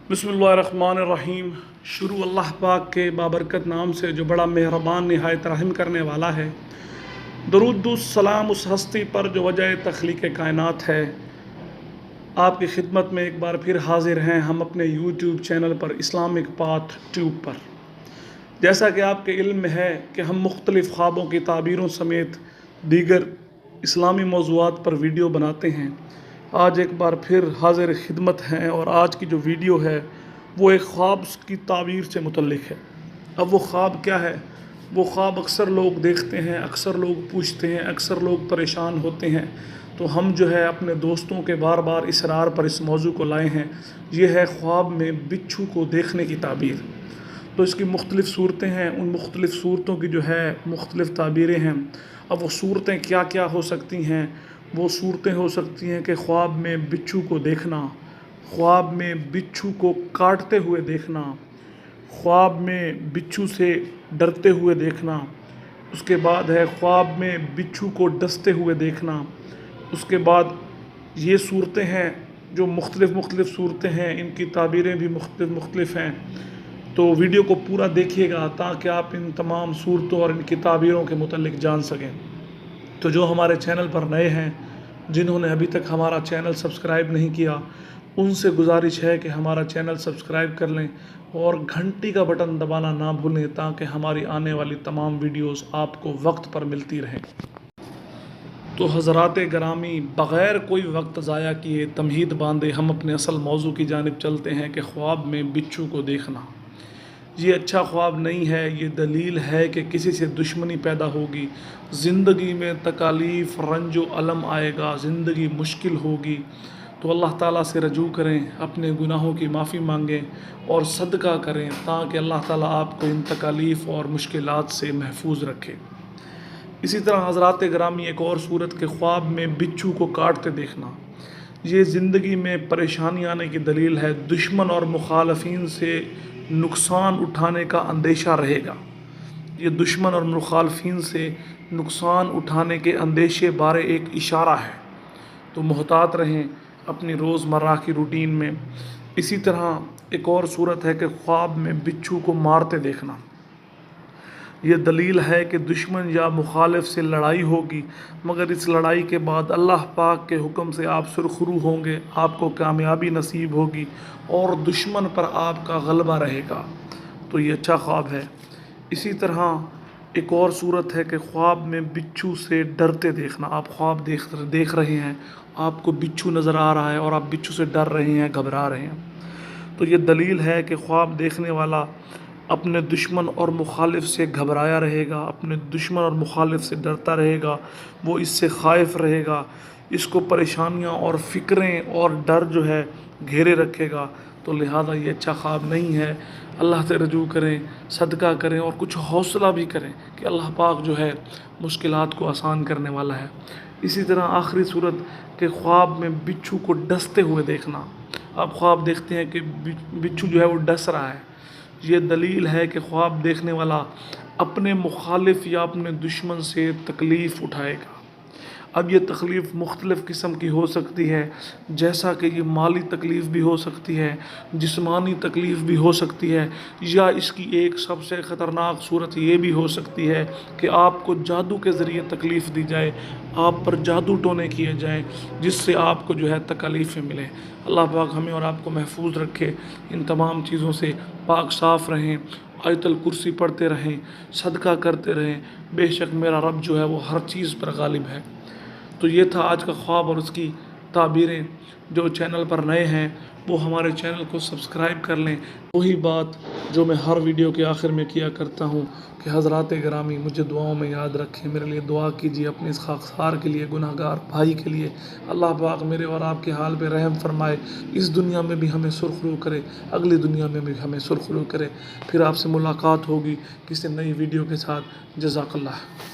बिस्मिल्लाहिर्रहमानिर्रहीम। शुरू अल्लाह पाक के बाबरकत नाम से जो बड़ा मेहरबान निहायत रहम करने वाला है। दरूद सलाम उस हस्ती पर जो वजह तख्लीक़ कायनात है। आपकी खिदमत में एक बार फिर हाजिर हैं हम अपने यूट्यूब चैनल पर इस्लामिक पाथ ट्यूब पर। जैसा कि आपके इल्म में है कि हम मुख्तलिफ़ ख्वाबों की ताबीरों समेत दीगर इस्लामी मौज़ूआत पर वीडियो बनाते हैं। आज एक बार फिर हाजिर खिदमत हैं और आज की जो वीडियो है वो एक ख्वाब की ताबीर से मुतल्लिक़ है। अब वो ख्वाब क्या है? वो ख्वाब अक्सर लोग देखते हैं, अक्सर लोग पूछते हैं, अक्सर लोग परेशान होते हैं। तो हम जो है अपने दोस्तों के बार बार इसरार पर इस मौजू को लाए हैं। ये है ख्वाब में बिच्छू को देखने की ताबीर। तो इसकी मुख्तलिफ़ सूरतें हैं, उन मुख्तलिफ़ सूरतों की जो है मुख्तलिफ़ ताबीरें हैं। अब वो सूरतें क्या क्या हो सकती हैं? वो सूरतें हो सकती हैं कि ख्वाब में बिच्छू को देखना, ख्वाब में बिच्छू को काटते हुए देखना, ख्वाब में बिच्छू से डरते हुए देखना। उसके बाद है ख्वाब में बिच्छू को डसते हुए देखना। उसके बाद ये सूरतें हैं जो मुख्तलिफ़ सूरतें हैं, इनकी ताबीरें भी मुख्तलिफ़ हैं। तो वीडियो को पूरा देखिएगा ताकि आप इन तमाम सूरतों और इनकी ताबीरों के मुतल्लिक़ जान सकें। तो जो हमारे चैनल पर नए हैं, जिन्होंने अभी तक हमारा चैनल सब्सक्राइब नहीं किया, उनसे गुजारिश है कि हमारा चैनल सब्सक्राइब कर लें और घंटी का बटन दबाना ना भूलें ताकि हमारी आने वाली तमाम वीडियोस आपको वक्त पर मिलती रहें। तो हज़रात गिरामी, बग़ैर कोई वक्त ज़ाया किए तमहीद बांधे हम अपने असल मौजू की जानिब चलते हैं कि ख्वाब में बिच्छू को देखना ये अच्छा ख्वाब नहीं है। ये दलील है कि किसी से दुश्मनी पैदा होगी, ज़िंदगी में तकालीफ़ रंज व अलम आएगा, ज़िंदगी मुश्किल होगी। तो अल्लाह ताला से रजू करें, अपने गुनाहों की माफ़ी मांगें और सदका करें ताकि अल्लाह ताला आपको इन तकालीफ़ और मुश्किलात से महफूज रखे। इसी तरह हज़रात गिरामी, एक और सूरत के ख्वाब में बिच्छू को काटते देखना, ये ज़िंदगी में परेशानी आने की दलील है। दुश्मन और मुखालफीन से नुकसान उठाने का अंदेशा रहेगा। ये दुश्मन और मुखालफीन से नुकसान उठाने के अंदेशे बारे एक इशारा है। तो मुहतात रहें अपनी रोज़मर्रा की रूटीन में। इसी तरह एक और सूरत है कि ख्वाब में बिच्छू को मारते देखना, ये दलील है कि दुश्मन या मुखालिफ से लड़ाई होगी, मगर इस लड़ाई के बाद अल्लाह पाक के हुक्म से आप सुरखरू होंगे, आपको कामयाबी नसीब होगी और दुश्मन पर आपका गलबा रहेगा। तो ये अच्छा ख्वाब है। इसी तरह एक और सूरत है कि ख्वाब में बिच्छू से डरते देखना। आप ख्वाब देख रहे हैं, आपको बिच्छू नज़र आ रहा है और आप बिच्छू से डर रहे हैं, घबरा रहे हैं। तो ये दलील है कि ख्वाब देखने वाला अपने दुश्मन और मुखालिफ से घबराया रहेगा, अपने दुश्मन और मुखालिफ से डरता रहेगा, वो इससे ख़ाइफ़ रहेगा, इसको परेशानियां और फ़िक्रें और डर जो है घेरे रखेगा। तो लिहाजा ये अच्छा ख्वाब नहीं है। अल्लाह से रजू करें, सदका करें और कुछ हौसला भी करें कि अल्लाह पाक जो है मुश्किलात को आसान करने वाला है। इसी तरह आखिरी सूरत के ख्वाब में बिच्छू को डसते हुए देखना। आप ख्वाब देखते हैं कि बिच्छू जो है वो डस रहा है, ये दलील है कि ख्वाब देखने वाला अपने मुखालिफ या अपने दुश्मन से तकलीफ़ उठाएगा। अब ये तकलीफ़ मुख्तलिफ़ किस्म की हो सकती है, जैसा कि ये माली तकलीफ़ भी हो सकती है, जिस्मानी तकलीफ़ भी हो सकती है, या इसकी एक सबसे ख़तरनाक सूरत ये भी हो सकती है कि आपको जादू के ज़रिए तकलीफ़ दी जाए, आप पर जादू टोने किए जाएँ जिससे आपको जो है तकलीफ़ें मिलें। अल्लाह पाक हमें और आपको महफूज रखे, इन तमाम चीज़ों से पाक साफ़ रहें, आयतल कुर्सी पढ़ते रहें, सदका करते रहें। बेशक मेरा रब जो है वो हर चीज़ पर गालिब है। तो ये था आज का ख्वाब और उसकी ताबीरें। जो चैनल पर नए हैं वो हमारे चैनल को सब्सक्राइब कर लें। वही बात जो मैं हर वीडियो के आखिर में किया करता हूँ कि हज़रात गिरामी, मुझे दुआओं में याद रखें, मेरे लिए दुआ कीजिए, अपने इस खाकसार के लिए, गुनाहगार भाई के लिए। अल्लाह पाक मेरे और आपके हाल पे रहम फरमाए, इस दुनिया में भी हमें सुरखरू करे, अगली दुनिया में भी हमें सुरखरू करे। फिर आपसे मुलाकात होगी किसी नई वीडियो के साथ। जज़ाकल्लाह।